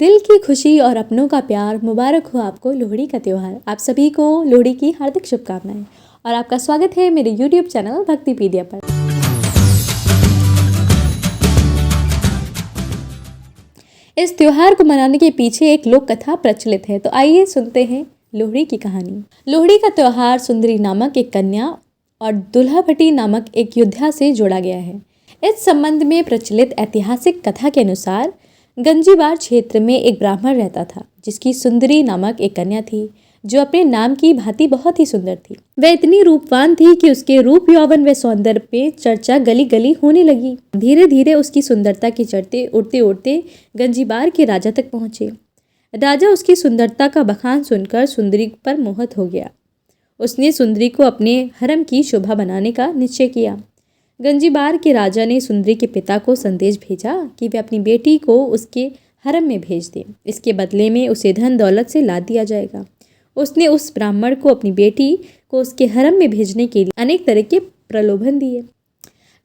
दिल की खुशी और अपनों का प्यार, मुबारक हो आपको लोहड़ी का त्यौहार। आप सभी को लोहड़ी की हार्दिक शुभकामनाएं और आपका स्वागत है मेरे YouTube चैनल भक्तिपीडिया पर। इस त्योहार को मनाने के पीछे एक लोक कथा प्रचलित है, तो आइए सुनते हैं लोहड़ी की कहानी। लोहड़ी का त्यौहार सुंदरी नामक एक कन्या और दुल्हा भट्टी नामक एक योद्धा से जोड़ा गया है। इस संबंध में प्रचलित ऐतिहासिक कथा के अनुसार गंजीबार क्षेत्र में एक ब्राह्मण रहता था, जिसकी सुंदरी नामक एक कन्या थी, जो अपने नाम की भांति बहुत ही सुंदर थी। वह इतनी रूपवान थी कि उसके रूप, यौवन व सौंदर्य पे चर्चा गली गली होने लगी। धीरे धीरे उसकी सुंदरता की चढ़ते उड़ते उड़ते गंजीबार के राजा तक पहुंचे। राजा उसकी सुंदरता का बखान सुनकर सुंदरी पर मोहित हो गया। उसने सुंदरी को अपने हरम की शोभा बनाने का निश्चय किया। गंजीबार के राजा ने सुंदरी के पिता को संदेश भेजा कि वे अपनी बेटी को उसके हरम में भेज दें। इसके बदले में उसे धन दौलत से लाद दिया जाएगा। उसने उस ब्राह्मण को अपनी बेटी को उसके हरम में भेजने के लिए अनेक तरह के प्रलोभन दिए।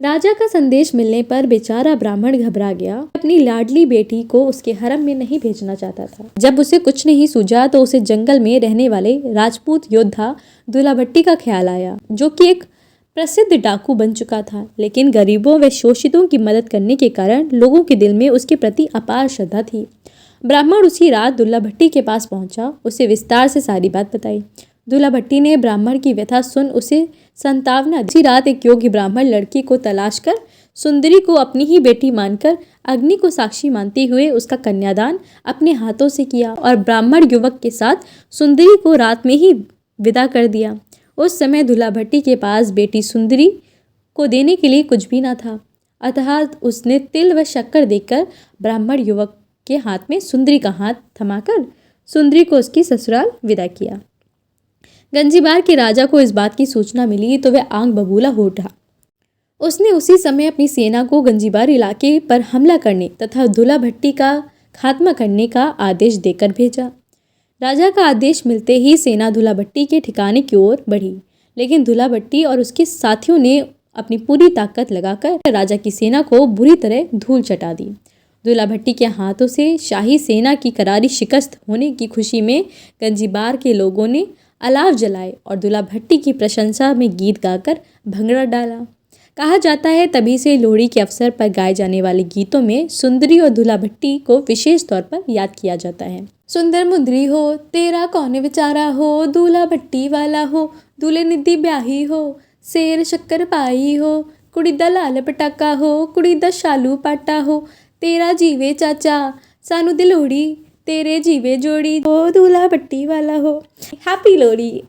राजा का संदेश मिलने पर बेचारा ब्राह्मण घबरा गया। अपनी लाडली बेटी को उसके हरम में नहीं भेजना चाहता था। जब उसे कुछ नहीं सूझा तो उसे जंगल में रहने वाले राजपूत योद्धा दुल्हा भट्टी का ख्याल आया, जो कि एक प्रसिद्ध डाकू बन चुका था, लेकिन गरीबों व शोषितों की मदद करने के कारण लोगों के दिल में उसके प्रति अपार श्रद्धा थी। ब्राह्मण उसी रात दुल्हा भट्टी के पास पहुंचा, उसे विस्तार से सारी बात बताई। दुल्हा भट्टी ने ब्राह्मण की व्यथा सुन उसे संतावना दी। उसी रात एक योग्य ब्राह्मण लड़की को तलाश कर सुंदरी को अपनी ही बेटी मानकर अग्नि को साक्षी मानते हुए उसका कन्यादान अपने हाथों से किया और ब्राह्मण युवक के साथ सुंदरी को रात में ही विदा कर दिया। उस समय दुल्हा भट्टी के पास बेटी सुंदरी को देने के लिए कुछ भी न था, अतः उसने तिल व शक्कर देकर ब्राह्मण युवक के हाथ में सुंदरी का हाथ थमाकर सुंदरी को उसकी ससुराल विदा किया। गंजीबार के राजा को इस बात की सूचना मिली तो वह आंख बबूला हो उठा। उसने उसी समय अपनी सेना को गंजीबार इलाके पर हमला करने तथा दुल्हा भट्टी का खात्मा करने का आदेश देकर भेजा। राजा का आदेश मिलते ही सेना दुल्हा भट्टी के ठिकाने की ओर बढ़ी, लेकिन दुल्हा भट्टी और उसके साथियों ने अपनी पूरी ताकत लगाकर राजा की सेना को बुरी तरह धूल चटा दी। दुल्हा भट्टी के हाथों से शाही सेना की करारी शिकस्त होने की खुशी में गंजीबार के लोगों ने अलाव जलाए और दुल्हा भट्टी की प्रशंसा में गीत गाकर भंगड़ा डाला। कहा जाता है तभी से लोहड़ी के अवसर पर गाए जाने वाले गीतों में सुंदरी और दुल्हा भट्टी को विशेष तौर पर याद किया जाता है। सुंदर मुंदरी हो तेरा कौन विचारा हो, दूल्हा भट्टी वाला हो, दूल्हे निधि ब्याही हो, शेर शक्कर पाई हो, कुड़ी दा लाल पटाका हो, कुड़ी दा शालू पाटा हो, तेरा जीवे चाचा सानू दी लोहड़ी, तेरे जीवे जोड़ी हो, दूल्हा भट्टी वाला हो। हैप्पी लोहड़ी।